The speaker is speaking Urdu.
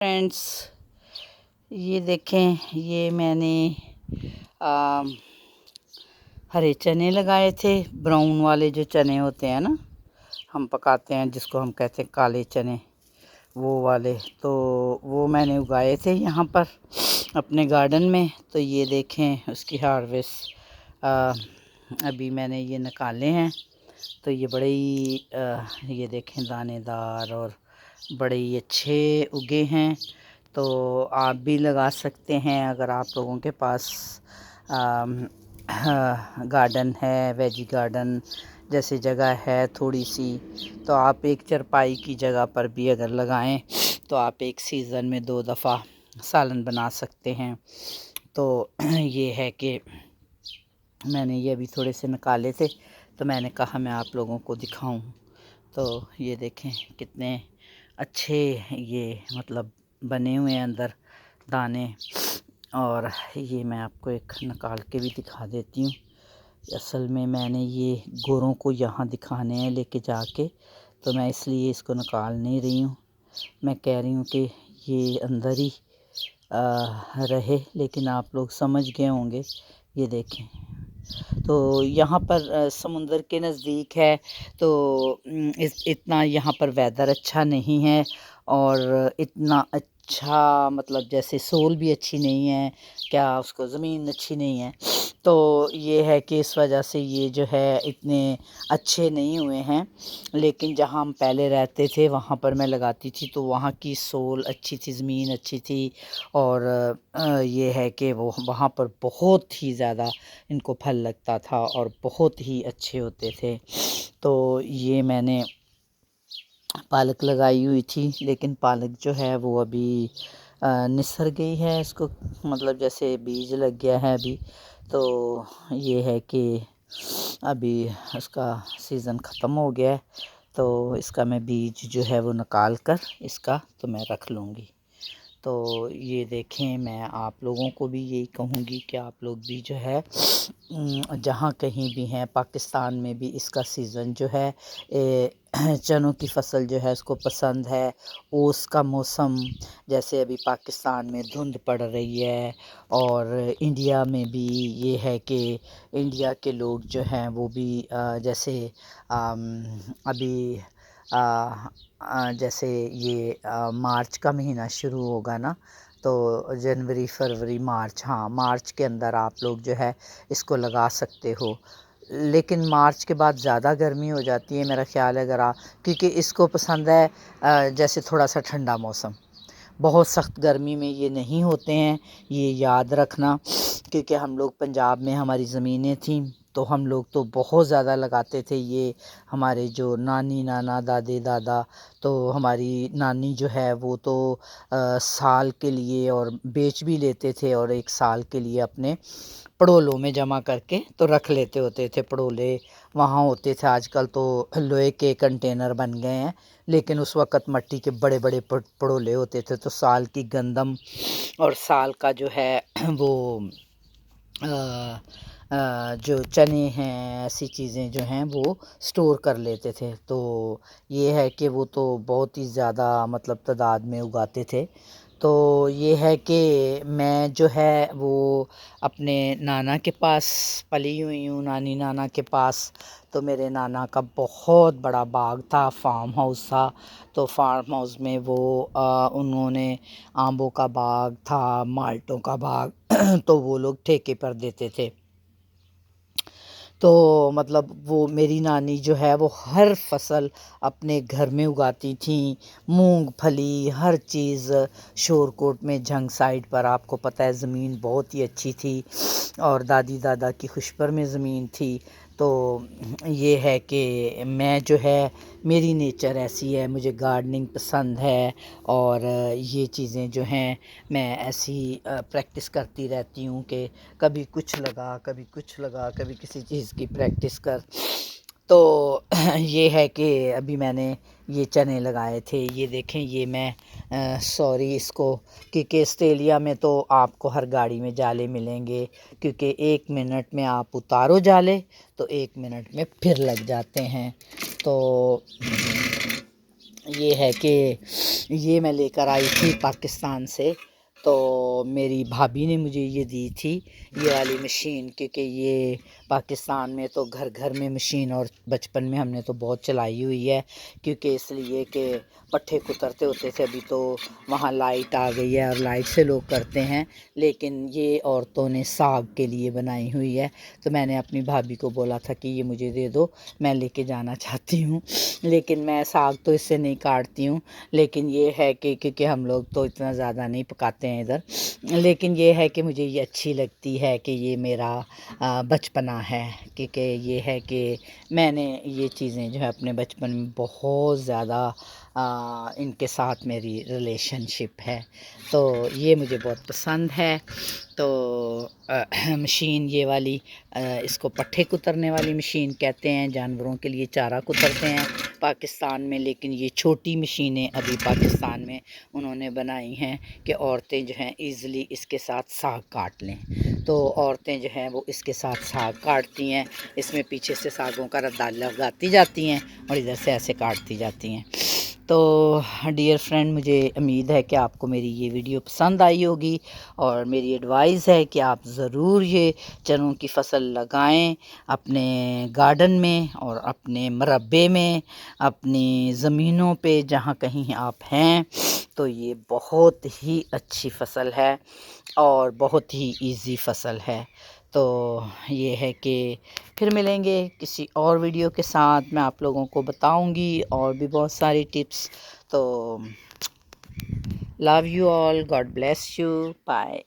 فرینڈس، یہ دیکھیں، یہ میں نے ہرے چنے لگائے تھے، براؤن والے جو چنے ہوتے ہیں نا، ہم پکاتے ہیں جس کو ہم کہتے ہیں کالے چنے، وہ والے تو وہ میں نے اگائے تھے یہاں پر اپنے گارڈن میں. تو یہ دیکھیں اس کی ہارویسٹ ابھی میں نے یہ نکالے ہیں. تو یہ بڑے ہی یہ دیکھیں دانے دار اور بڑے ہی اچھے اگے ہیں. تو آپ بھی لگا سکتے ہیں اگر آپ لوگوں کے پاس گارڈن ہے، ویجی گارڈن جیسے جگہ ہے تھوڑی سی، تو آپ ایک چرپائی کی جگہ پر بھی اگر لگائیں تو آپ ایک سیزن میں 2 دفعہ سالن بنا سکتے ہیں. تو یہ ہے کہ میں نے یہ ابھی تھوڑے سے نکالے تھے تو میں نے کہا میں آپ لوگوں کو دکھاؤں. تو یہ دیکھیں کتنے اچھے یہ مطلب بنے ہوئے ہیں اندر دانے. اور یہ میں آپ کو ایک نکال کے بھی دکھا دیتی ہوں. اصل میں نے یہ گوروں کو یہاں دکھانے ہیں لے کے جا کے، تو میں اس لیے اس کو نکال نہیں رہی ہوں. میں کہہ رہی ہوں کہ یہ اندر ہی رہے، لیکن آپ لوگ سمجھ گئے ہوں گے. یہ دیکھیں، تو یہاں پر سمندر کے نزدیک ہے تو اتنا یہاں پر ویدر اچھا نہیں ہے، اور اتنا اچھا مطلب جیسے سول بھی اچھی نہیں ہے، کیا اس کو زمین اچھی نہیں ہے. تو یہ ہے کہ اس وجہ سے یہ جو ہے اتنے اچھے نہیں ہوئے ہیں. لیکن جہاں ہم پہلے رہتے تھے وہاں پر میں لگاتی تھی تو وہاں کی سول اچھی تھی، زمین اچھی تھی، اور یہ ہے کہ وہ وہاں پر بہت ہی زیادہ ان کو پھل لگتا تھا اور بہت ہی اچھے ہوتے تھے. تو یہ میں نے پالک لگائی ہوئی تھی، لیکن پالک جو ہے وہ ابھی نسر گئی ہے. اس کو مطلب جیسے بیج لگ گیا ہے ابھی. تو یہ ہے کہ ابھی اس کا سیزن ختم ہو گیا ہے، تو اس کا میں بیج جو ہے وہ نکال کر اس کا تو میں رکھ لوں گی. تو یہ دیکھیں، میں آپ لوگوں کو بھی یہی کہوں گی کہ آپ لوگ بھی جو ہے جہاں کہیں بھی ہیں پاکستان میں بھی اس کا سیزن جو ہے چنوں کی فصل جو ہے اس کو پسند ہے. اوس کا موسم، جیسے ابھی پاکستان میں دھند پڑ رہی ہے، اور انڈیا میں بھی یہ ہے کہ انڈیا کے لوگ جو ہیں وہ بھی جیسے ابھی جیسے یہ مارچ کا مہینہ شروع ہوگا نا، تو جنوری فروری مارچ، مارچ کے اندر آپ لوگ جو ہے اس کو لگا سکتے ہو. لیکن مارچ کے بعد زیادہ گرمی ہو جاتی ہے میرا خیال ہے، اگر کیونکہ اس کو پسند ہے جیسے تھوڑا سا ٹھنڈا موسم. بہت سخت گرمی میں یہ نہیں ہوتے ہیں، یہ یاد رکھنا. کیونکہ ہم لوگ پنجاب میں ہماری زمینیں تھیں تو ہم لوگ تو بہت زیادہ لگاتے تھے. یہ ہمارے جو نانی نانا دادے دادا، تو ہماری نانی جو ہے وہ تو سال کے لیے اور بیچ بھی لیتے تھے، اور ایک سال کے لیے اپنے پڑولوں میں جمع کر کے تو رکھ لیتے ہوتے تھے. پڑولے وہاں ہوتے تھے، آج کل تو لوہے کے کنٹینر بن گئے ہیں، لیکن اس وقت مٹی کے بڑے بڑے پڑولے ہوتے تھے. تو سال کی گندم اور سال کا جو ہے وہ جو چنے ہیں، ایسی چیزیں جو ہیں وہ سٹور کر لیتے تھے. تو یہ ہے کہ وہ تو بہت ہی زیادہ مطلب تعداد میں اگاتے تھے. تو یہ ہے کہ میں جو ہے وہ اپنے نانا کے پاس پلی ہوئی ہوں، نانی نانا کے پاس. تو میرے نانا کا بہت بڑا باغ تھا، فارم ہاؤس تھا. تو فارم ہاؤس میں وہ انہوں نے آمبوں کا باغ تھا، مالٹوں کا باغ، تو وہ لوگ ٹھیکے پر دیتے تھے. تو مطلب وہ میری نانی جو ہے وہ ہر فصل اپنے گھر میں اگاتی تھیں، مونگ پھلی ہر چیز. شور کوٹ میں جھنگ سائڈ پر آپ کو پتہ ہے زمین بہت ہی اچھی تھی، اور دادی دادا کی خوشپر میں زمین تھی. تو یہ ہے کہ میں جو ہے میری نیچر ایسی ہے، مجھے گارڈننگ پسند ہے، اور یہ چیزیں جو ہیں میں ایسی پریکٹس کرتی رہتی ہوں کہ کبھی کچھ لگا کبھی کچھ لگا، کبھی کسی چیز کی پریکٹس کر. تو یہ ہے کہ ابھی میں نے یہ چنے لگائے تھے. یہ دیکھیں، یہ میں سوری اس کو، کیونکہ آسٹریلیا میں تو آپ کو ہر گاڑی میں جالے ملیں گے، کیونکہ 1 منٹ میں آپ اتارو جالے تو 1 منٹ میں پھر لگ جاتے ہیں. تو یہ ہے کہ یہ میں لے کر آئی تھی پاکستان سے، تو میری بھابھی نے مجھے یہ دی تھی یہ والی مشین، کیونکہ یہ پاکستان میں تو گھر گھر میں مشین، اور بچپن میں ہم نے تو بہت چلائی ہوئی ہے، کیونکہ اس لیے کہ پٹھے کترتے ہوتے تھے۔ ابھی تو وہاں لائٹ آ گئی ہے اور لائٹ سے لوگ کرتے ہیں، لیکن یہ عورتوں نے ساگ کے لیے بنائی ہوئی ہے۔ تو میں نے اپنی بھابھی کو بولا تھا کہ یہ مجھے دے دو، میں لے کے جانا چاہتی ہوں، لیکن میں ساگ تو اس سے نہیں کاٹتی ہوں، لیکن یہ ہے کہ کیونکہ ہم لوگ تو اتنا زیادہ نہیں پکاتے ہیں ادھر، لیکن یہ ہے کہ مجھے یہ اچھی لگتی ہے کہ یہ میرا بچپنا ہے، کیونکہ یہ ہے کہ میں نے یہ چیزیں جو ہے اپنے بچپن میں بہت زیادہ ان کے ساتھ میری ریلیشن شپ ہے، تو یہ مجھے بہت پسند ہے۔ تو مشین یہ والی، اس کو پٹھے کترنے والی مشین کہتے ہیں، جانوروں کے لیے چارہ کترتے ہیں پاکستان میں، لیکن یہ چھوٹی مشینیں ابھی پاکستان میں انہوں نے بنائی ہیں کہ عورتیں جو ہیں ایزیلی اس کے ساتھ ساگ کاٹ لیں، تو عورتیں جو ہیں وہ اس کے ساتھ ساگ کاٹتی ہیں، اس میں پیچھے سے ساگوں کا ردا لگاتی جاتی ہیں اور ادھر سے ایسے کاٹتی جاتی ہیں۔ تو ڈیئر فرینڈ، مجھے امید ہے کہ آپ کو میری یہ ویڈیو پسند آئی ہوگی، اور میری ایڈوائز ہے کہ آپ ضرور یہ چنوں کی فصل لگائیں اپنے گارڈن میں اور اپنے مربے میں، اپنی زمینوں پہ جہاں کہیں آپ ہیں، تو یہ بہت ہی اچھی فصل ہے اور بہت ہی ایزی فصل ہے۔ تو یہ ہے کہ پھر ملیں گے کسی اور ویڈیو کے ساتھ، میں آپ لوگوں کو بتاؤں گی اور بھی بہت ساری ٹپس۔ تو love you all, God bless you, bye.